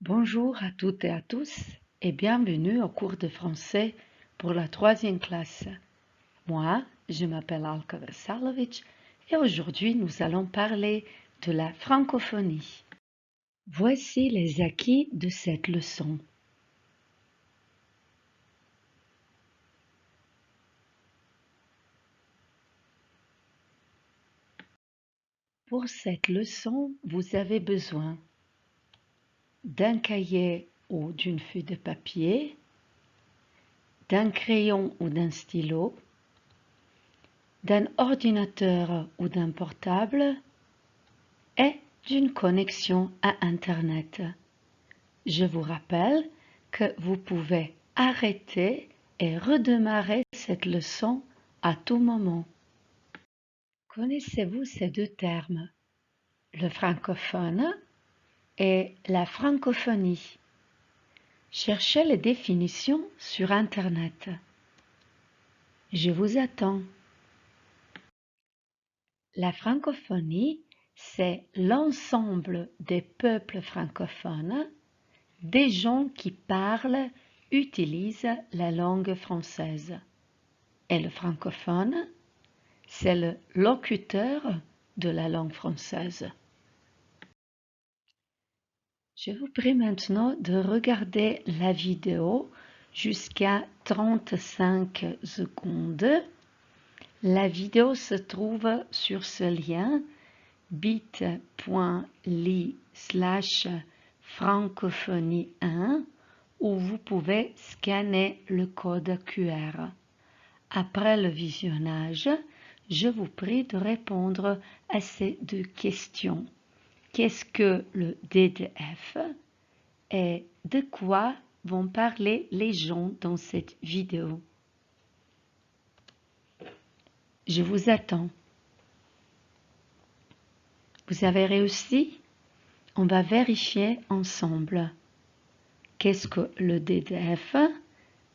Bonjour à toutes et à tous et bienvenue au cours de français pour la troisième classe. Moi, je m'appelle Alka Versalovic et aujourd'hui nous allons parler de la francophonie. Voici les acquis de cette leçon. Pour cette leçon, vous avez besoin d'un cahier ou d'une feuille de papier, d'un crayon ou d'un stylo, d'un ordinateur ou d'un portable et d'une connexion à Internet. Je vous rappelle que vous pouvez arrêter et redémarrer cette leçon à tout moment. Connaissez-vous ces deux termes, le francophone et la francophonie? Cherchez les définitions sur Internet. Je vous attends. La francophonie, c'est l'ensemble des peuples francophones, des gens qui parlent, utilisent la langue française. Et le francophone, c'est le locuteur de la langue française. Je vous prie maintenant de regarder la vidéo jusqu'à 35 secondes. La vidéo se trouve sur ce lien bit.ly/francophonie1 où vous pouvez scanner le code QR. Après le visionnage, je vous prie de répondre à ces deux questions. Qu'est-ce que le DDF et de quoi vont parler les gens dans cette vidéo? Je vous attends. Vous avez réussi? On va vérifier ensemble. Qu'est-ce que le DDF?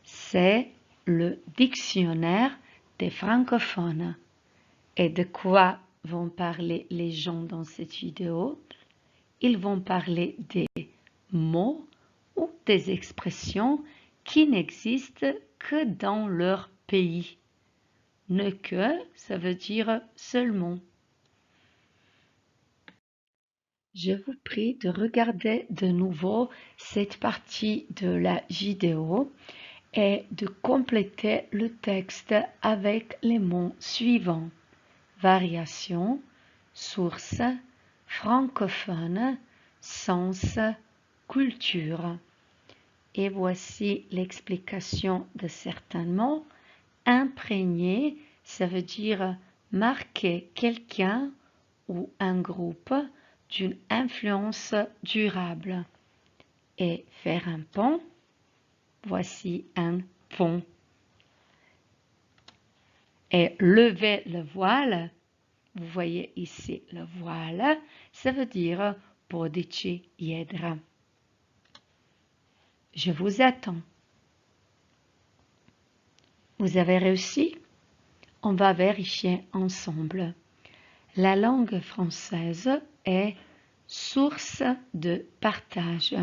C'est le dictionnaire des francophones. Et de quoi vont parler les gens dans cette vidéo? Ils vont parler des mots ou des expressions qui n'existent que dans leur pays. Ne que, ça veut dire seulement. Je vous prie de regarder de nouveau cette partie de la vidéo et de compléter le texte avec les mots suivants. Variation, source, francophone, sens, culture. Et voici l'explication de certains mots. Imprégner, ça veut dire marquer quelqu'un ou un groupe d'une influence durable. Et faire un pont, voici un pont. Et lever le voile, vous voyez ici le voile, ça veut dire podići jedra. Je vous attends. Vous avez réussi? On va vérifier ensemble. La langue française est source de partage.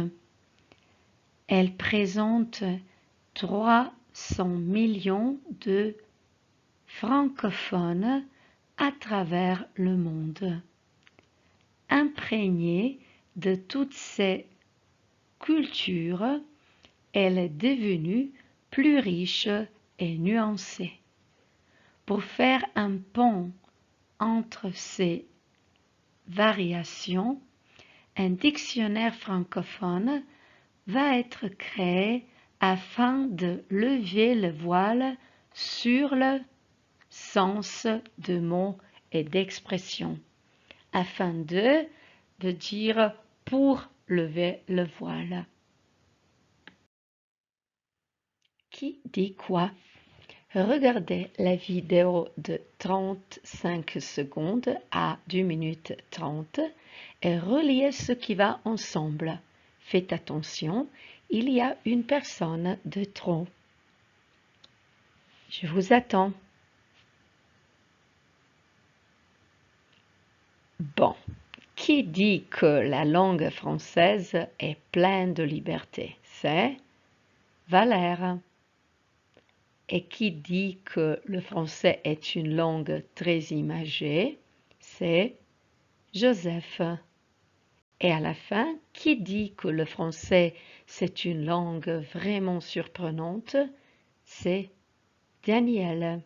Elle présente 300 millions de francophones à travers le monde. Imprégnée de toutes ces cultures, elle est devenue plus riche et nuancée. Pour faire un pont entre ces variations, un dictionnaire francophone va être créé afin de lever le voile sur le sens de mots et d'expressions, afin de dire pour lever le voile. Qui dit quoi? Regardez la vidéo de 35 secondes à 2 minutes 30 et reliez ce qui va ensemble. Faites attention, il y a une personne de trop. Je vous attends. Bon, qui dit que la langue française est pleine de liberté? C'est Valère. Et qui dit que le français est une langue très imagée? C'est Joseph. Et à la fin, qui dit que le français c'est une langue vraiment surprenante? C'est Daniel.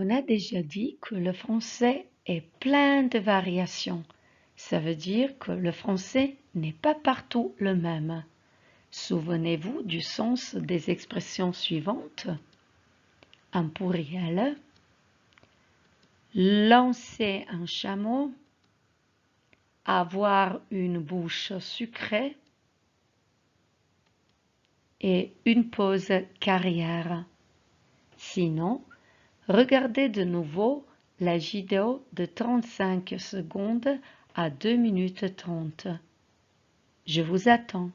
On a déjà dit que le français est plein de variations. Ça veut dire que le français n'est pas partout le même. Souvenez-vous du sens des expressions suivantes. Un pluriel, lancer un chameau, avoir une bouche sucrée et une pause carrière. Sinon, regardez de nouveau la vidéo de 35 secondes à 2 minutes 30. Je vous attends.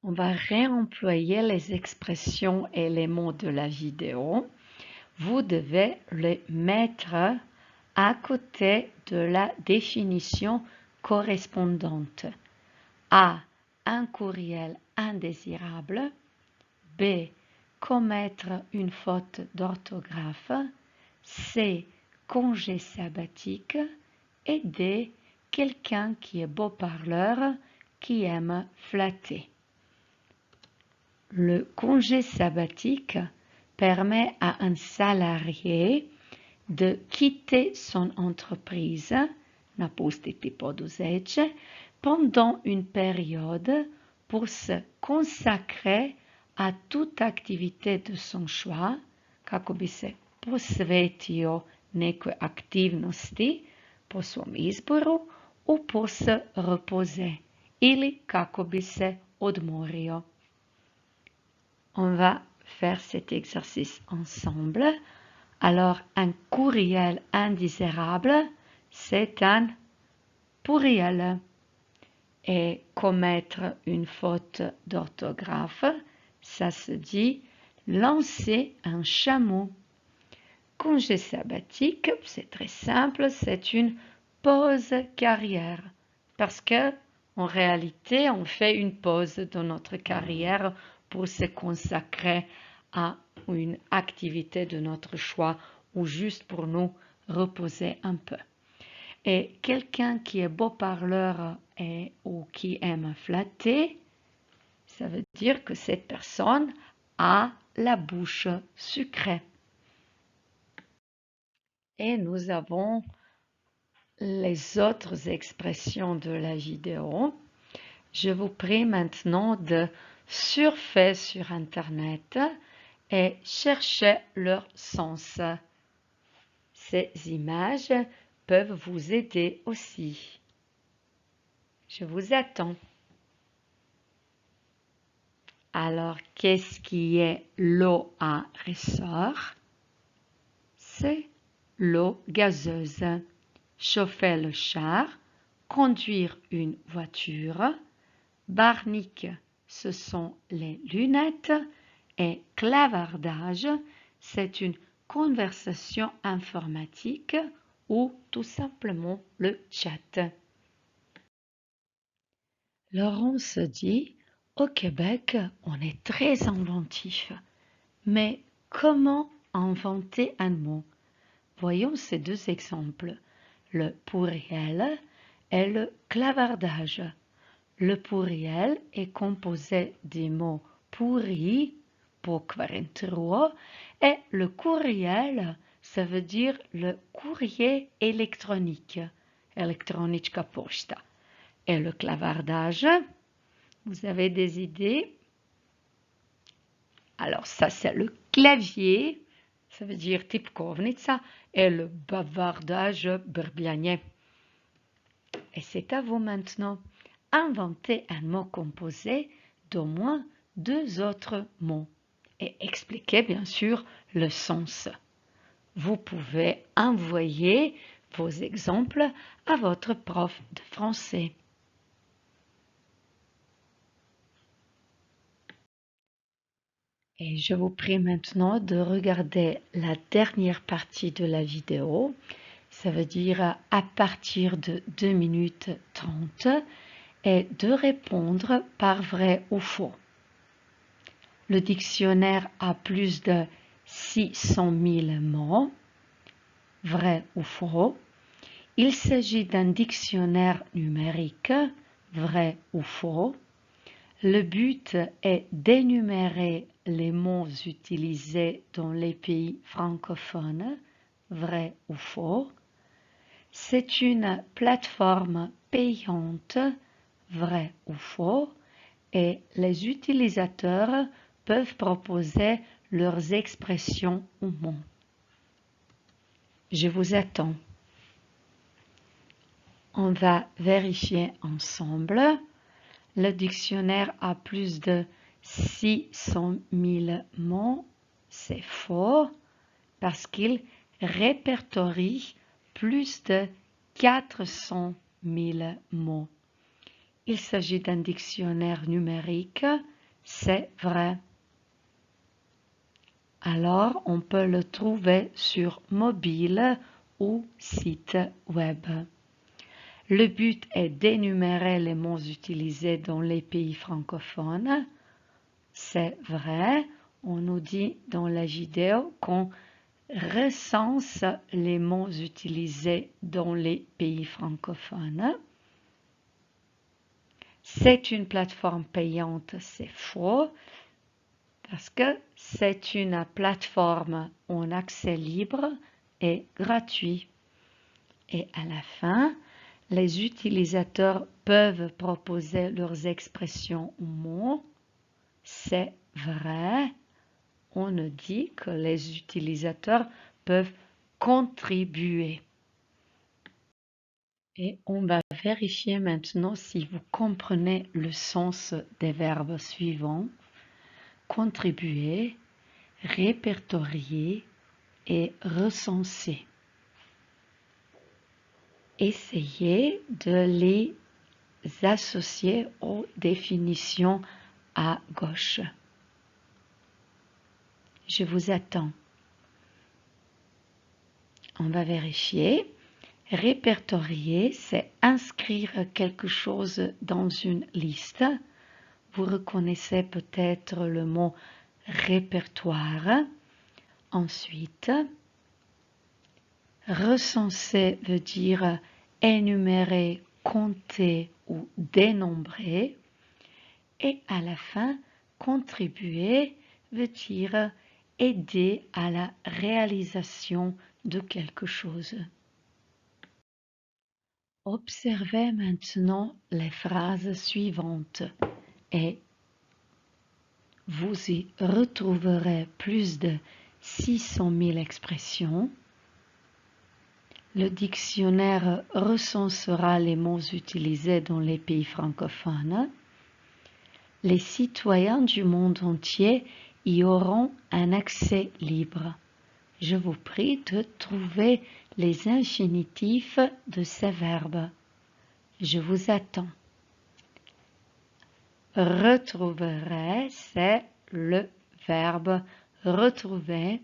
On va réemployer les expressions et les mots de la vidéo. Vous devez les mettre à côté de la définition correspondante. A. Un courriel indésirable. B. Commettre une faute d'orthographe. C. Congé sabbatique. Et D. Quelqu'un qui est beau parleur, qui aime flatter. Le congé sabbatique permet à un salarié de quitter son entreprise, napustiti poduzeće, pendant une période pour se consacrer à toute activité de son choix, kako bi se posvetio nekoj aktivnosti po svom izboru, ou pour se reposer, ili kako bi se odmorio. On va faire cet exercice ensemble. Alors, un courriel indésirable, c'est un pluriel. Et commettre une faute d'orthographe, ça se dit lancer un chameau. Congé sabbatique, c'est très simple, c'est une pause carrière. Parce que, en réalité, on fait une pause dans notre carrière pour se consacrer à une activité de notre choix ou juste pour nous reposer un peu. Et quelqu'un qui est beau parleur ou qui aime flatter, ça veut dire que cette personne a la bouche sucrée. Et nous avons les autres expressions de la vidéo. Je vous prie maintenant de surfer sur Internet et chercher leur sens. Ces images peuvent vous aider aussi. Je vous attends. Alors, qu'est-ce qui est l'eau à ressort? C'est l'eau gazeuse. Chauffer le char, conduire une voiture. Barnique, ce sont les lunettes. Et clavardage, c'est une conversation informatique ou tout simplement le chat. Laurence dit, au Québec, on est très inventif. Mais comment inventer un mot? Voyons ces deux exemples, le pluriel et le clavardage. Le pluriel est composé des mots pourri, pokvarentruo, et le courriel, ça veut dire le courrier électronique, elektronička pošta. Et le clavardage, vous avez des idées? Alors ça c'est le clavier, ça veut dire tipkovnica, et le bavardage brbljanje. Et c'est à vous maintenant. Inventez un mot composé d'au moins 2 autres mots et expliquez bien sûr le sens. Vous pouvez envoyer vos exemples à votre prof de français. Et je vous prie maintenant de regarder la dernière partie de la vidéo. Ça veut dire à partir de 2 minutes 30 et de répondre par vrai ou faux. Le dictionnaire a plus de 600 000 mots, vrai ou faux. Il s'agit d'un dictionnaire numérique, vrai ou faux. Le but est d'énumérer les mots utilisés dans les pays francophones, vrai ou faux. C'est une plateforme payante, vrai ou faux, et les utilisateurs peuvent proposer leurs expressions ou mots. Je vous attends. On va vérifier ensemble. Le dictionnaire a plus de 600 000 mots. C'est faux parce qu'il répertorie plus de 400 000 mots. Il s'agit d'un dictionnaire numérique. C'est vrai. Alors, on peut le trouver sur mobile ou site web. Le but est d'énumérer les mots utilisés dans les pays francophones. C'est vrai, on nous dit dans la vidéo qu'on recense les mots utilisés dans les pays francophones. C'est une plateforme payante, c'est faux, parce que c'est une plateforme en accès libre et gratuit. Et à la fin, les utilisateurs peuvent proposer leurs expressions ou mots. C'est vrai. On nous dit que les utilisateurs peuvent contribuer. Et on va vérifier maintenant si vous comprenez le sens des verbes suivants. Contribuer, répertorier et recenser. Essayez de les associer aux définitions à gauche. Je vous attends. On va vérifier. Répertorier, c'est inscrire quelque chose dans une liste. Vous reconnaissez peut-être le mot répertoire. Ensuite, recenser veut dire énumérer, compter ou dénombrer. Et à la fin, contribuer veut dire aider à la réalisation de quelque chose. Observez maintenant les phrases suivantes et vous y retrouverez plus de 600 000 expressions. Le dictionnaire recensera les mots utilisés dans les pays francophones. Les citoyens du monde entier y auront un accès libre. Je vous prie de trouver les infinitifs de ces verbes. Je vous attends. Retrouverai, c'est le verbe retrouver.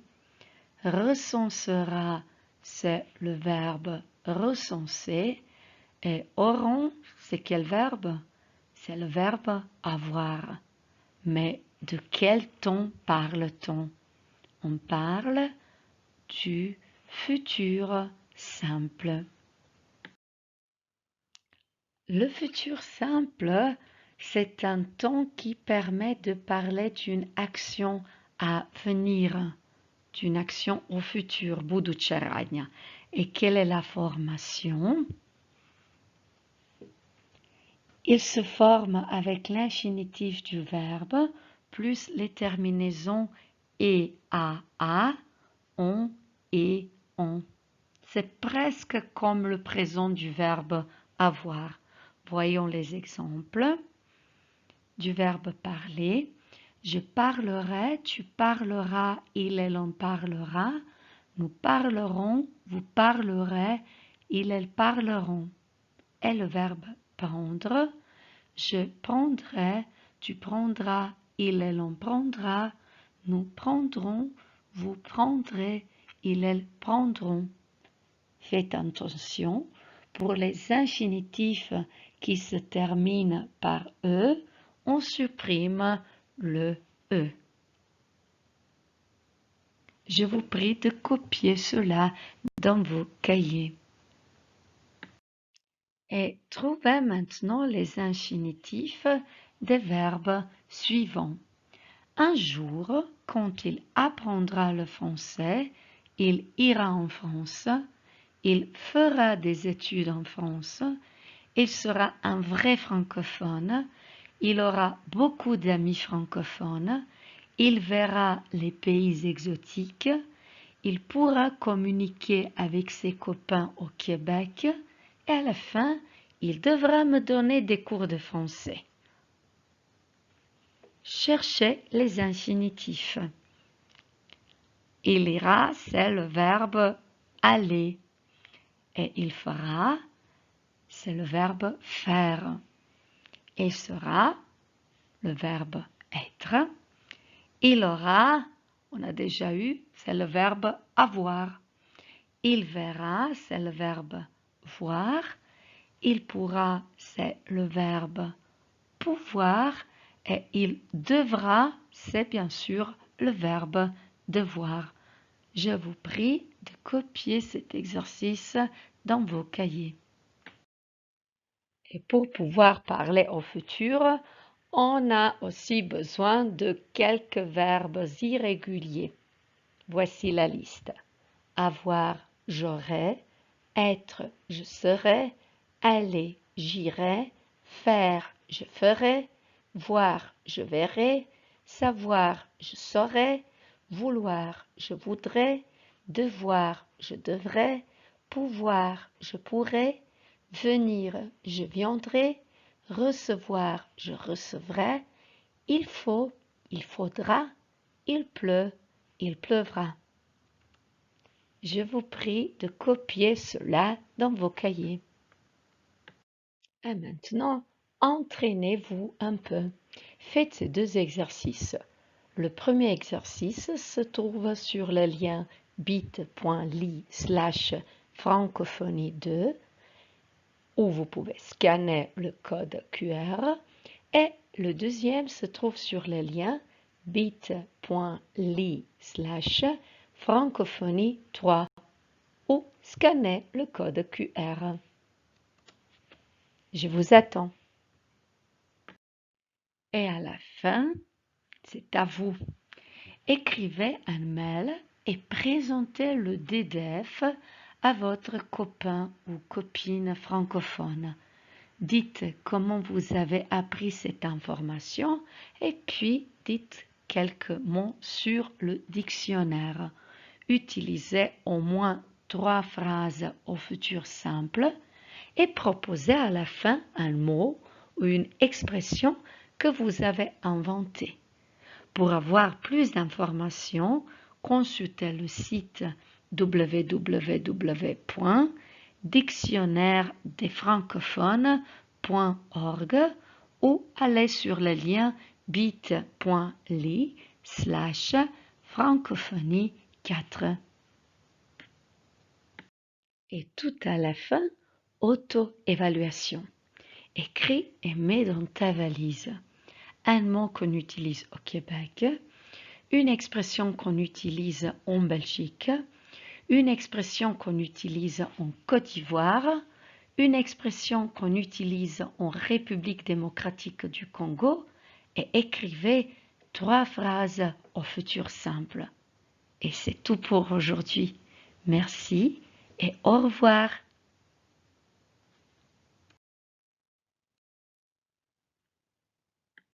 Recensera, c'est le verbe recenser. Et auront, c'est quel verbe? C'est le verbe avoir. Mais de quel temps parle-t-on? On parle du futur simple. Le futur simple, c'est un temps qui permet de parler d'une action à venir, d'une action au futur, budućeranja. Et quelle est la formation? Il se forme avec l'infinitif du verbe plus les terminaisons et, a, on et on. C'est presque comme le présent du verbe avoir. Voyons les exemples du verbe parler. Je parlerai, tu parleras, il elle en parlera. Nous parlerons, vous parlerez, il elles parleront. Et le verbe prendre. Je prendrai, tu prendras, il elle en prendra. nous prendrons, vous prendrez, ils, elles prendront. Faites attention, pour les infinitifs qui se terminent par E, on supprime le E. Je vous prie de copier cela dans vos cahiers. Et trouvez maintenant les infinitifs des verbes suivants. Un jour, quand il apprendra le français, il ira en France, il fera des études en France, il sera un vrai francophone, il aura beaucoup d'amis francophones, il verra les pays exotiques, il pourra communiquer avec ses copains au Québec et à la fin, il devra me donner des cours de français. Cherchez les infinitifs. Il ira, c'est le verbe aller. Et il fera, c'est le verbe faire. Il sera, le verbe être. Il aura, on a déjà eu, c'est le verbe avoir. Il verra, c'est le verbe voir. Il pourra, c'est le verbe pouvoir. Et il devra, c'est bien sûr le verbe devoir. Je vous prie de copier cet exercice dans vos cahiers. Et pour pouvoir parler au futur, on a aussi besoin de quelques verbes irréguliers. Voici la liste. Avoir, j'aurai, être, je serai, aller, j'irai, faire, je ferai, voir, je verrai, savoir, je saurai, vouloir, je voudrais, devoir, je devrais, pouvoir, je pourrais, venir, je viendrai, recevoir, je recevrai, il faut, il faudra, il pleut, il pleuvra. Je vous prie de copier cela dans vos cahiers. Et maintenant, entraînez-vous un peu. Faites ces deux exercices. Le premier exercice se trouve sur le lien bit.ly/francophonie2 où vous pouvez scanner le code QR et le deuxième se trouve sur le lien bit.ly/francophonie3 ou scanner le code QR. Je vous attends. Et à la fin, c'est à vous. Écrivez un mail et présentez le DDF à votre copain ou copine francophone. Dites comment vous avez appris cette information et puis dites quelques mots sur le dictionnaire. Utilisez au moins 3 phrases au futur simple et proposez à la fin un mot ou une expression que vous avez inventé. Pour avoir plus d'informations, consultez le site www.dictionnairedesfrancophones.org ou allez sur le lien bit.ly/francophonie4. Et tout à la fin, auto-évaluation. Écris et mets dans ta valise un mot qu'on utilise au Québec, une expression qu'on utilise en Belgique, une expression qu'on utilise en Côte d'Ivoire, une expression qu'on utilise en République démocratique du Congo et écrivez 3 phrases au futur simple. Et c'est tout pour aujourd'hui. Merci et au revoir.